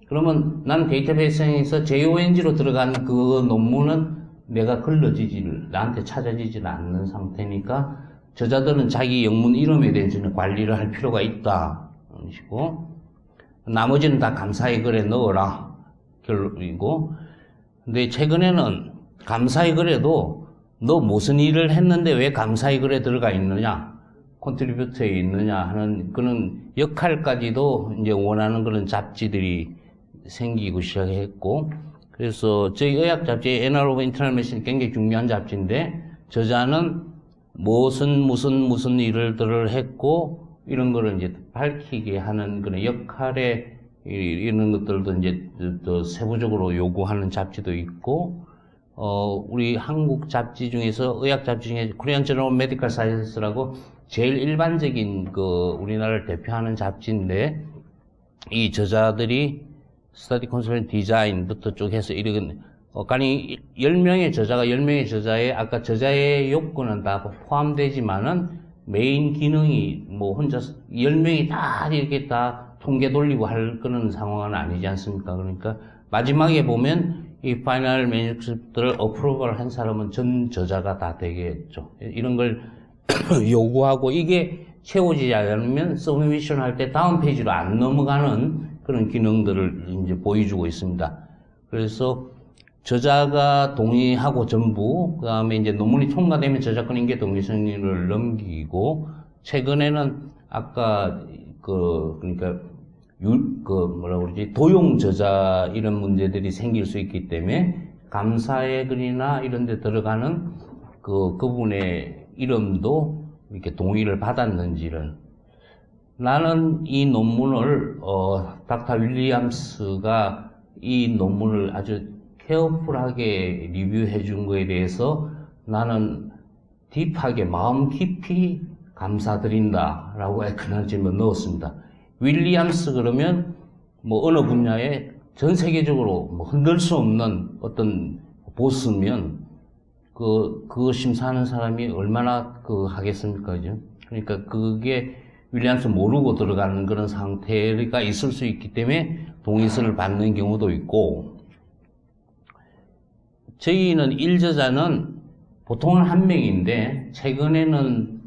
그러면 난 데이터베이스에서 JONG로 들어간 그 논문은 내가 나한테 찾아지질 않는 상태니까 저자들은 자기 영문 이름에 대해서는 관리를 할 필요가 있다. 그런 식으로. 나머지는 다 감사의 글에 넣어라. 결론이고. 근데 최근에는 감사의 글에도 너 무슨 일을 했는데 왜 감사의 글에 들어가 있느냐, 컨트리뷰터에 있느냐 하는 그런 역할까지도 이제 원하는 그런 잡지들이 생기고 시작했고, 그래서 저희 의학 잡지 Annal of Internal Medicine이 굉장히 중요한 잡지인데, 저자는 무슨 일을 했고, 이런 거를 이제 밝히게 하는 그런 역할에 이런 것들도 이제 또 세부적으로 요구하는 잡지도 있고, 우리 한국 잡지 중에서, 의학 잡지 중에 Korean Journal of Medical Sciences라고 제일 일반적인 우리나라를 대표하는 잡지인데, 이 저자들이 스터디 컨설팅 디자인부터 쭉 해서 이런, 간이 10명의 저자에 아까 저자의 요건은 다 포함되지만은 메인 기능이 뭐 혼자 10명이 다 이렇게 다 통계 돌리고 할 그런 상황은 아니지 않습니까? 그러니까 마지막에 보면 이 파이널 매뉴스크립트를 어프로벌 한 사람은 전 저자가 다 되겠죠. 이런 걸 요구하고, 이게 채워지지 않으면 서브미션 할 때 다음 페이지로 안 넘어가는 그런 기능들을 이제 보여주고 있습니다. 그래서 저자가 동의하고 전부, 그 다음에 이제 논문이 통과되면 저작권 인계 동의승인을 넘기고, 최근에는 아까 그러니까 도용 저자 이런 문제들이 생길 수 있기 때문에 감사의 글이나 이런 데 들어가는 그분의 이름도 이렇게 동의를 받았는지를. 나는 이 논문을, 닥터 윌리엄스가 이 논문을 아주 케어풀하게 리뷰해 준 거에 대해서 나는 딥하게 마음 깊이 감사드린다 라고 에크널지먼트 넣었습니다. 윌리엄스 그러면 뭐 어느 분야에 전 세계적으로 뭐 흔들 수 없는 어떤 보스면 그거 심사하는 사람이 얼마나 하겠습니까? 그죠? 그러니까 그게 윌리엄스 모르고 들어가는 그런 상태가 있을 수 있기 때문에 동의서를 받는 경우도 있고, 저희는 일저자는 보통은 한 명인데, 최근에는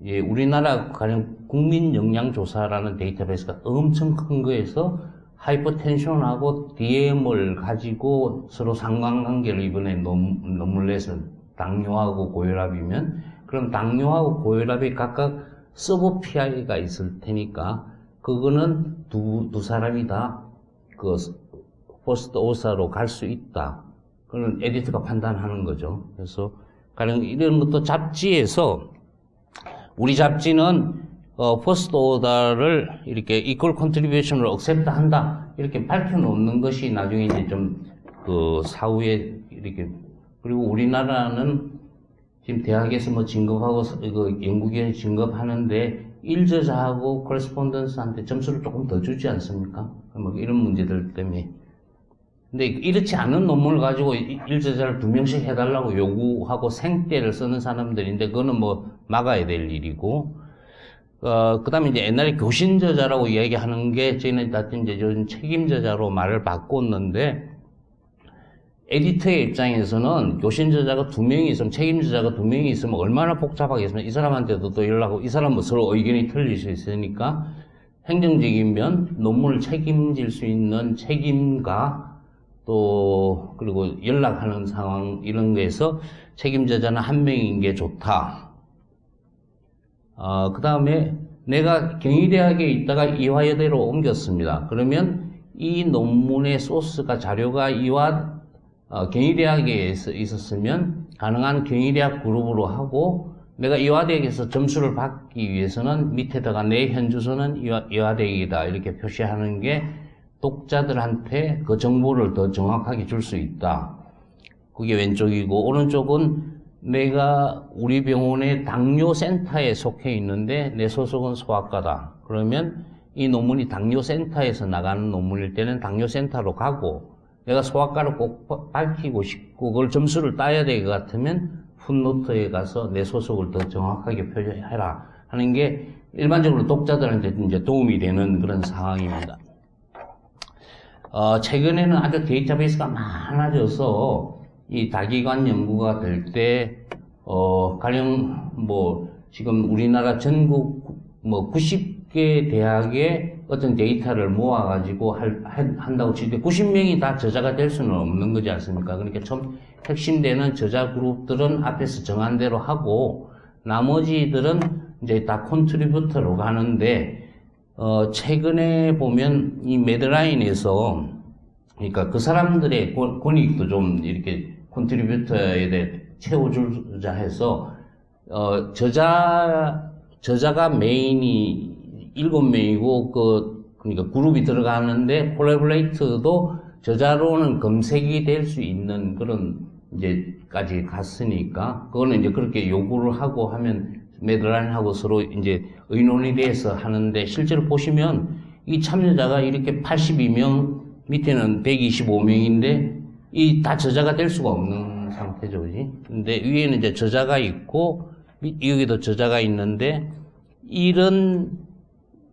예, 우리나라 가령 국민영양조사라는 데이터베이스가 엄청 큰 거에서 하이퍼텐션하고 DM을 가지고 서로 상관관계를 이번에 논문을 내서 당뇨하고 고혈압이면 그럼 당뇨하고 고혈압이 각각 서브 PI가 있을 테니까 그거는 두 사람이 다 그 포스트 오사로 갈 수 있다. 그런 에디터가 판단하는 거죠. 그래서 가령 이런 것도 잡지에서 우리 잡지는 퍼스트 오더를 이렇게 이퀄 컨트리뷰션을 억셉트 한다 이렇게 밝혀놓는 것이 나중에 이제 좀 그 사후에 이렇게 그리고 우리나라는 지금 대학에서 뭐 진급하고 그 연구기관에 진급하는데 일저자하고 코레스폰던스한테 점수를 조금 더 주지 않습니까? 뭐 이런 문제들 때문에. 근데 이렇지 않은 논문을 가지고 일저자를 2명씩 해달라고 요구하고 생떼를 쓰는 사람들인데 그거는 뭐 막아야 될 일이고 그 다음에 이제 옛날에 교신저자라고 이야기하는 게 저희는 하여튼 이제 요즘 책임저자로 말을 바꿨는데 에디터의 입장에서는 교신저자가 2명이 있으면 책임저자가 2명이 있으면 얼마나 복잡하겠습니까? 이 사람한테도 또 연락하고 이 사람은 서로 의견이 틀릴 수 있으니까 행정적인 면 논문을 책임질 수 있는 책임과 또 그리고 연락하는 상황 이런 거에서 책임저자는 1명인 게 좋다. 그 다음에 내가 경희대학에 있다가 이화여대로 옮겼습니다. 그러면 이 논문의 소스가 자료가 경희대학에 있었으면 가능한 경희대학 그룹으로 하고 내가 이화대학에서 점수를 받기 위해서는 밑에다가 내 현주소는 이화대학이다 이렇게 표시하는 게 독자들한테 그 정보를 더 정확하게 줄 수 있다. 그게 왼쪽이고 오른쪽은 내가 우리 병원의 당뇨센터에 속해 있는데 내 소속은 소아과다. 그러면 이 논문이 당뇨센터에서 나가는 논문일 때는 당뇨센터로 가고 내가 소아과를 꼭 밝히고 싶고 그걸 점수를 따야 될 것 같으면 풋노트에 가서 내 소속을 더 정확하게 표시해라 하는 게 일반적으로 독자들한테 이제 도움이 되는 그런 상황입니다. 최근에는 아주 데이터베이스가 많아져서 이 다기관 연구가 될 때, 가령 지금 우리나라 전국 90개 대학의 어떤 데이터를 모아가지고 한다고 칠 때 90명이 다 저자가 될 수는 없는 거지 않습니까? 그러니까 처음 핵심되는 저자 그룹들은 앞에서 정한 대로 하고, 나머지들은 이제 다 컨트리뷰터로 가는데, 최근에 보면 이 매드라인에서 그러니까 그 사람들의 권익도 좀 이렇게 컨트리뷰터에 대해 채워주자 해서 저자가 메인이 7명이고 그러니까 그룹이 들어가는데 콜라보레이터도 저자로는 검색이 될 수 있는 그런 이제까지 갔으니까 그거는 이제 그렇게 요구를 하고 하면 매드라인하고 서로 이제 의논이 돼서 하는데 실제로 보시면 이 참여자가 이렇게 82명 밑에는 125명인데 이 다 저자가 될 수가 없는 상태죠, 그지? 근데 위에는 이제 저자가 있고 여기도 저자가 있는데 이런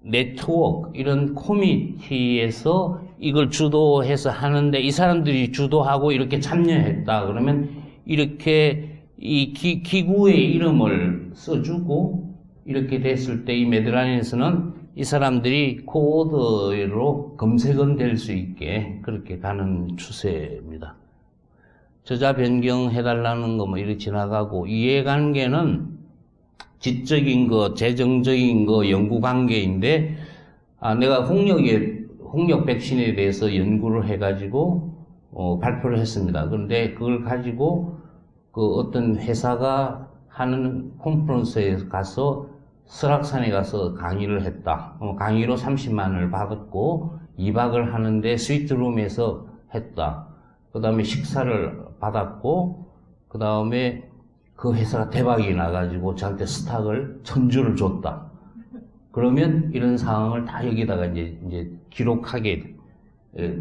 네트워크, 이런 커뮤니티에서 이걸 주도해서 하는데 이 사람들이 주도하고 이렇게 참여했다 그러면 이렇게 이 기구의 이름을 써주고 이렇게 됐을 때 이 매드라인에서는 이 사람들이 코어드로 검색은 될 수 있게 그렇게 가는 추세입니다. 저자 변경해달라는 거 이렇게 지나가고 이해관계는 지적인 거, 재정적인 거, 연구관계인데 내가 홍역 백신에 대해서 연구를 해가지고 발표를 했습니다. 그런데 그걸 가지고 그 어떤 회사가 하는 컨퍼런스에 가서 설악산에 가서 강의를 했다. 강의로 30만 원을 받았고 2박을 하는데 스위트룸에서 했다. 그 다음에 식사를 받았고 그 다음에 그 회사가 대박이 나가지고 저한테 스탁을 1000주를 줬다. 그러면 이런 상황을 다 여기다가 이제 기록하게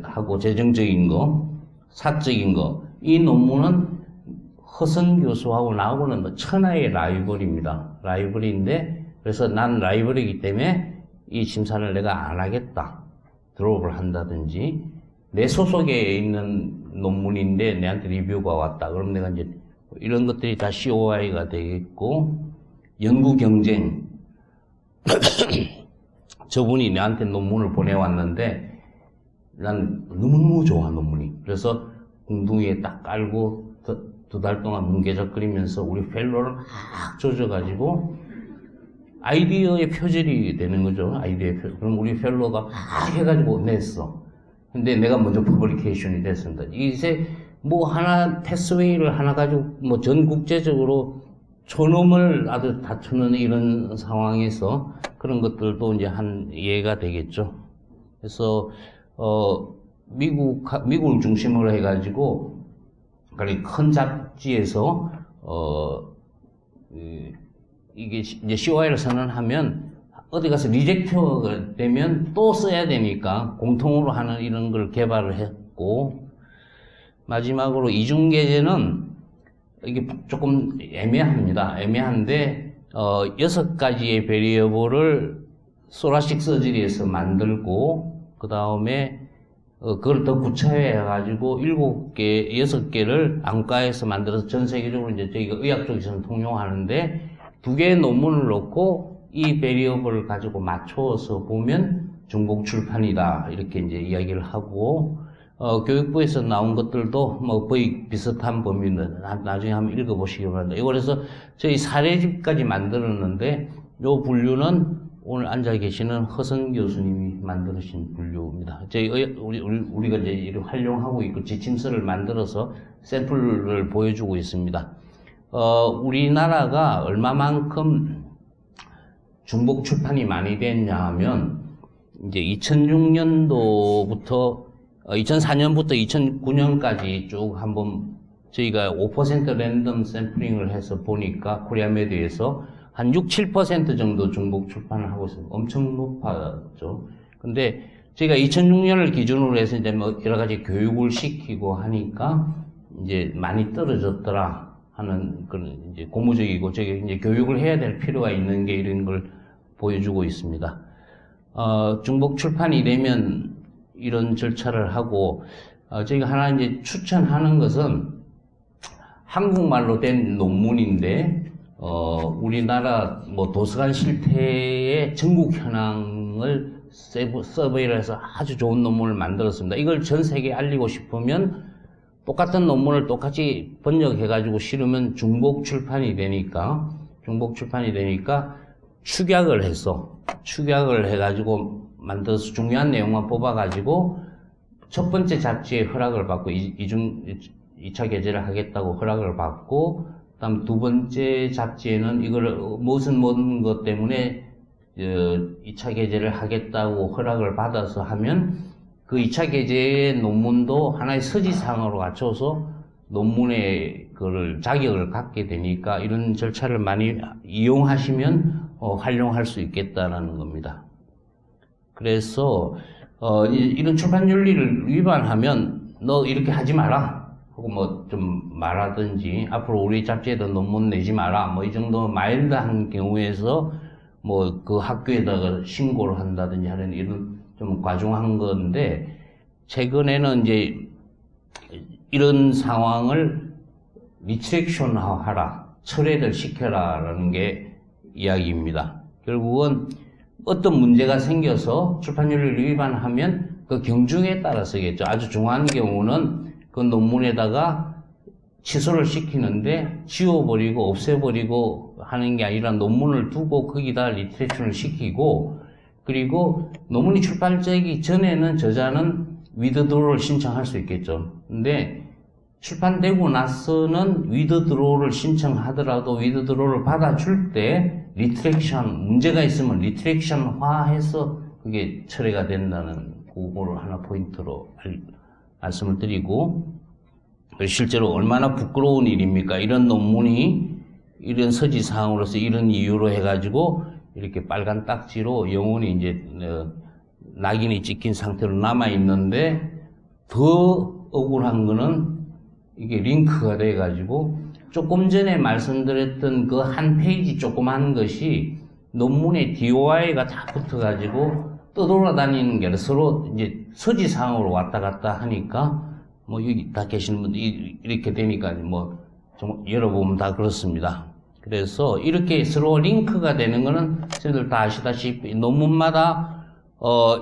하고 재정적인 거, 사적인 거. 이 논문은 허선 교수하고 나하고는 천하의 라이벌입니다. 라이벌인데 그래서 난 라이벌이기 때문에 이 심사를 내가 안 하겠다. 드롭을 한다든지 내 소속에 있는 논문인데 내한테 리뷰가 왔다. 그럼 내가 이제 이런 것들이 다 COI가 되겠고 연구 경쟁 저분이 나한테 논문을 보내왔는데 난 너무너무 좋아, 논문이. 그래서 공둥이에 딱 깔고 두 달 동안 뭉개적거리면서 우리 펠로를 막 조져가지고 아이디어의 표절이 되는 거죠. 아이디어의 표절. 그럼 우리 펠로가 막 해가지고 냈어. 근데 내가 먼저 퍼블리케이션이 됐습니다. 이제 뭐 하나 패스웨이를 하나 가지고 뭐 전 국제적으로 존엄을 아주 다투는 이런 상황에서 그런 것들도 이제 한 예가 되겠죠. 그래서 미국을 중심으로 해가지고 큰 잡지에서 이게 이제 COI를 선언하면 어디 가서 리젝트가 되면 또 써야 되니까 공통으로 하는 이런 걸 개발을 했고, 마지막으로 이중계제는 이게 조금 애매합니다. 애매한데 6가지의 베리어블을 소라식 서저리에서 만들고 그 다음에 그걸 더 구체화해가지고 6개를 안과에서 만들어서 전 세계적으로 이제 저희가 의학 쪽에서는 통용하는데 2개의 논문을 넣고 이 베리어블을 가지고 맞춰서 보면 중복 출판이다 이렇게 이제 이야기를 하고, 교육부에서 나온 것들도 뭐 거의 비슷한 범위입니다. 나중에 한번 읽어보시기 바랍니다. 이거 그래서 저희 사례집까지 만들었는데 요 분류는 오늘 앉아 계시는 허선 교수님이 만드신 분류입니다. 우리가 이제 이렇게 활용하고 있고 지침서를 만들어서 샘플을 보여주고 있습니다. 우리나라가 얼마만큼 중복 출판이 많이 됐냐 하면, 이제 2004년부터 2009년까지 쭉 한번 저희가 5% 랜덤 샘플링을 해서 보니까 코리아메드에서 한 6, 7% 정도 중복 출판을 하고 있습니다. 엄청 높았죠. 근데 저희가 2006년을 기준으로 해서 이제 뭐 여러 가지 교육을 시키고 하니까 이제 많이 떨어졌더라 하는 그런 이제 고무적이고 저기 이제 교육을 해야 될 필요가 있는 게 이런 걸 보여주고 있습니다. 중복 출판이 되면 이런 절차를 하고, 저희가 하나 이제 추천하는 것은 한국말로 된 논문인데, 우리나라 뭐 도서관 실태의 전국 현황을 서베이를 해서 아주 좋은 논문을 만들었습니다. 이걸 전 세계에 알리고 싶으면 똑같은 논문을 똑같이 번역해가지고 실으면 중복 출판이 되니까 축약을 해가지고 만들어서 중요한 내용만 뽑아가지고 첫 번째 잡지에 허락을 받고 2차 게재를 하겠다고 허락을 받고, 그다음 두 번째 잡지에는 이걸 모든 것 때문에 2차 게재를 하겠다고 허락을 받아서 하면 그 2차 게재의 논문도 하나의 서지상으로 갖춰서 논문의 그걸 자격을 갖게 되니까 이런 절차를 많이 이용하시면 활용할 수 있겠다라는 겁니다. 그래서 이런 출판 윤리를 위반하면 너 이렇게 하지 마라 하고 뭐 좀 말하든지, 앞으로 우리 잡지에도 논문 내지 마라 뭐 이 정도 마일드한 경우에서 뭐 그 학교에다가 신고를 한다든지 하는 이런 좀 과중한 건데, 최근에는 이제 이런 상황을 리트렉션화하라, 철회를 시켜라라는 게 이야기입니다. 결국은 어떤 문제가 생겨서 출판윤리를 위반하면 그 경중에 따라서겠죠. 아주 중요한 경우는 그 논문에다가 취소를 시키는데 지워버리고 없애버리고 하는 게 아니라 논문을 두고 거기다 리트렉션을 시키고, 그리고 논문이 출판되기 전에는 저자는 위드드로를 신청할 수 있겠죠. 근데 출판되고 나서는 위드드로를 신청하더라도 위드드로를 받아줄 때 리트렉션, 문제가 있으면 리트렉션화해서 그게 처리가 된다는 그거를 하나 포인트로 말씀을 드리고, 실제로 얼마나 부끄러운 일입니까? 이런 논문이 이런 서지사항으로서 이런 이유로 해가지고 이렇게 빨간 딱지로 영원히 이제 낙인이 찍힌 상태로 남아있는데, 더 억울한 거는 이게 링크가 돼가지고 조금 전에 말씀드렸던 그 한 페이지 조그만 것이 논문에 DOI가 다 붙어가지고 떠돌아다니는 게 서로 이제 서지상으로 왔다 갔다 하니까 뭐 여기 다 계시는 분들 이렇게 되니까 뭐 좀 열어보면 다 그렇습니다. 그래서 이렇게 서로 링크가 되는 거는 선생님들 다 아시다시피 논문마다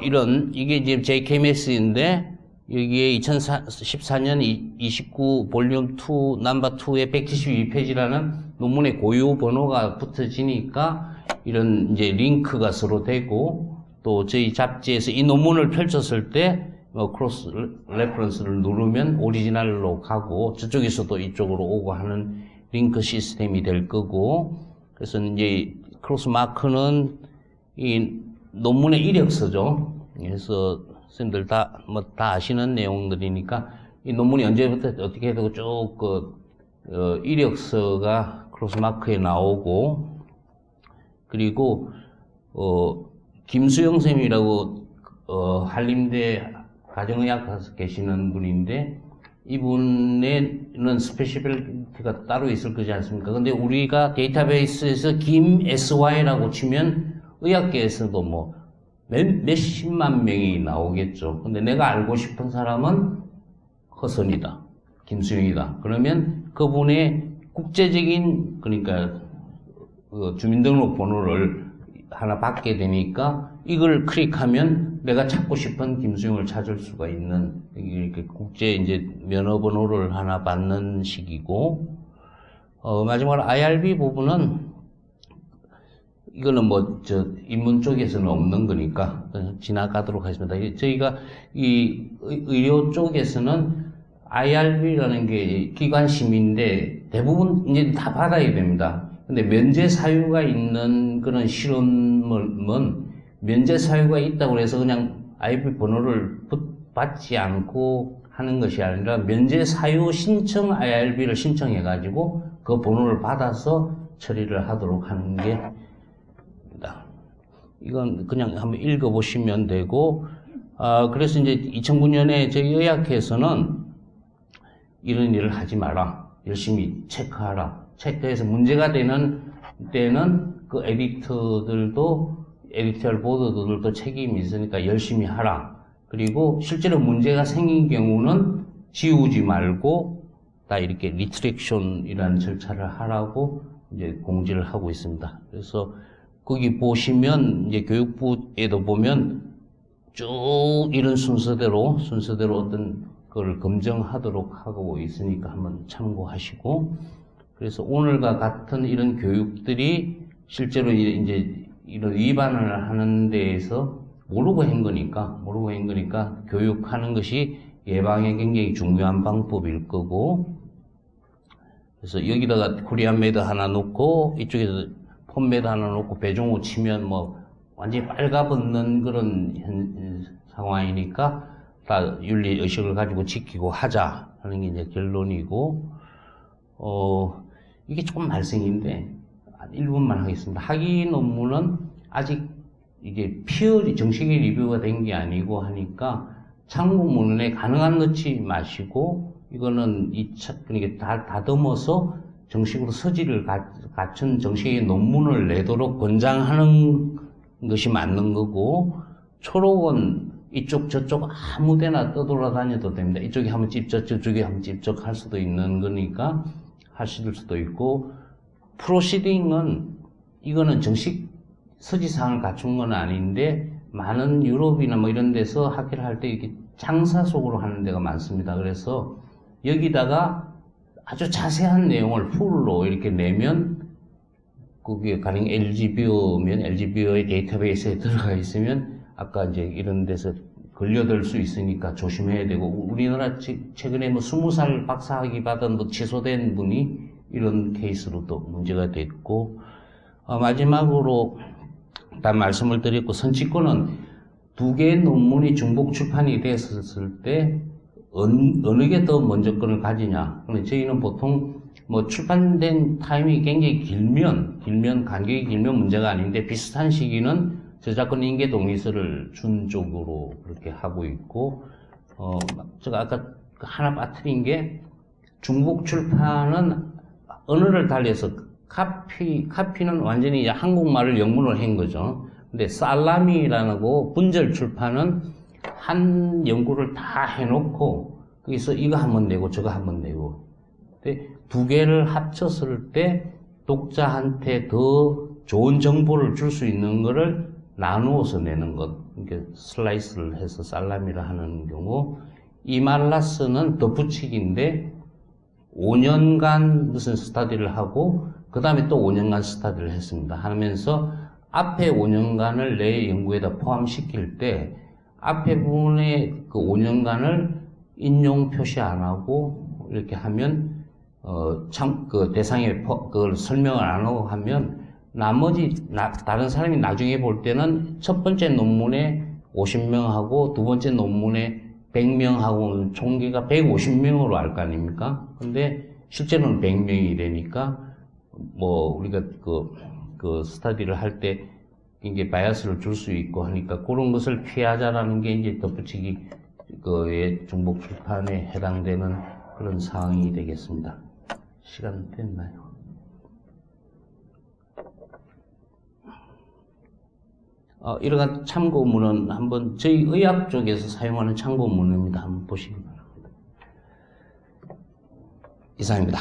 이게 이제 JKMS인데 여기에 2014년 29 볼륨 2 넘버 2의 172페이지라는 논문의 고유 번호가 붙어지니까 이런 이제 링크가 서로 되고, 또 저희 잡지에서 이 논문을 펼쳤을 때 크로스 레퍼런스를 누르면 오리지널로 가고 저쪽에서도 이쪽으로 오고 하는 링크 시스템이 될 거고, 그래서 이제 크로스 마크는 이 논문의 이력서죠. 그래서 선생님들 다 아시는 내용들이니까 이 논문이 언제부터 어떻게 되고 쭉 이력서가 크로스 마크에 나오고, 그리고 김수영 쌤이라고 한림대 가정의학과에서 계시는 분인데, 이분에는 스페셜리티가 따로 있을 거지 않습니까? 근데 우리가 데이터베이스에서 김 SY라고 치면 의학계에서도 뭐 몇십만 명이 나오겠죠. 근데 내가 알고 싶은 사람은 허선이다, 김수영이다. 그러면 그분의 국제적인, 그러니까 주민등록번호를 하나 받게 되니까 이걸 클릭하면 내가 찾고 싶은 김수영을 찾을 수가 있는, 이렇게 국제 이제 면허번호를 하나 받는 식이고, 마지막으로 IRB 부분은 이거는 인문 쪽에서는 없는 거니까 지나가도록 하겠습니다. 저희가 이 의료 쪽에서는 IRB라는 게 기관심인데 대부분 이제 다 받아야 됩니다. 근데 면제 사유가 있는 그런 실험은 면제 사유가 있다고 해서 그냥 IRB 번호를 받지 않고 하는 것이 아니라 면제 사유 신청 IRB를 신청해 가지고 그 번호를 받아서 처리를 하도록 하는 게, 이건 그냥 한번 읽어보시면 되고, 그래서 이제 2009년에 저희 의학회에서는 이런 일을 하지 마라, 열심히 체크하라, 체크해서 문제가 되는 때는 그 에디터들 보드들도 책임이 있으니까 열심히 하라. 그리고 실제로 문제가 생긴 경우는 지우지 말고 다 이렇게 리트렉션이라는 절차를 하라고 이제 공지를 하고 있습니다. 그래서 거기 보시면 이제 교육부에도 보면 쭉 이런 순서대로 어떤 걸 검증하도록 하고 있으니까 한번 참고하시고, 그래서 오늘과 같은 이런 교육들이 실제로 이제 이런 위반을 하는 데에서 모르고 한 거니까 교육하는 것이 예방에 굉장히 중요한 방법일 거고, 그래서 여기다가 코리안 메드 하나 놓고 이쪽에서 폼메드 하나 놓고 배종호 치면 완전히 빨가벗는 그런 상황이니까 다 윤리 의식을 가지고 지키고 하자 하는 게 이제 결론이고, 이게 조금 말썽인데 1분만 하겠습니다. 학위 논문은 아직 이게 정식의 리뷰가 된 게 아니고 하니까 참고문헌에 가능한 넣지 마시고, 이거는 그러니까 다듬어서 정식으로 서지를 갖춘 정식의 논문을 내도록 권장하는 것이 맞는 거고, 초록은 이쪽 저쪽 아무데나 떠돌아다녀도 됩니다. 이쪽에 한번 찝쩍 저쪽에 한번 찝쩍 할 수도 있는 거니까 하실 수도 있고, 프로시딩은 이거는 정식 서지사항을 갖춘 건 아닌데 많은 유럽이나 이런 데서 학회를 할 때 이렇게 장사 속으로 하는 데가 많습니다. 그래서 여기다가 아주 자세한 내용을 풀로 이렇게 내면, 그게 가령 LG비어면 LG비어의 데이터베이스에 들어가 있으면 아까 이제 이런 데서 걸려들 수 있으니까 조심해야 되고, 우리나라 최근에 20살 박사학위 받은 취소된 분이 이런 케이스로 또 문제가 됐고, 마지막으로 다 말씀을 드렸고, 선치권은 2개의 논문이 중복 출판이 됐을 때 어느 게 더 먼저권을 가지냐. 근데 저희는 보통 출판된 타임이 굉장히 길면 간격이 길면 문제가 아닌데, 비슷한 시기는 저작권 인계 동의서를 준 쪽으로 그렇게 하고 있고, 제가 아까 하나 빠뜨린 게, 중복 출판은 언어를 달리해서 카피는 완전히 한국말을 영문으로 한 거죠. 근데 살라미라는 거 분절 출판은 한 연구를 다 해놓고 거기서 이거 한번 내고 저거 한번 내고, 근데 2개를 합쳤을 때 독자한테 더 좋은 정보를 줄 수 있는 거를 나누어서 내는 것. 이렇게 슬라이스를 해서 살라미를 하는 경우, 이말라스는 덧붙이기인데 5년간 무슨 스터디를 하고 그 다음에 또 5년간 스터디를 했습니다. 하면서 앞에 5년간을 내 연구에다 포함시킬 때 앞에 부분에 그 5년간을 인용 표시 안 하고 이렇게 하면 그 대상에 그걸 설명을 안 하고 하면 나머지 다른 사람이 나중에 볼 때는 첫 번째 논문에 50명하고 두 번째 논문에 100명하고 총계가 150명으로 알 거 아닙니까? 근데 실제로는 100명이 되니까 뭐 우리가 그 스터디를 할 때 이게 바이어스를 줄 수 있고 하니까 그런 것을 피하자라는 게 이제 덧붙이기 그의 중복 출판에 해당되는 그런 사항이 되겠습니다. 시간 됐나요? 이러한 참고문은 한번 저희 의학 쪽에서 사용하는 참고문입니다. 한번 보시기 바랍니다. 이상입니다.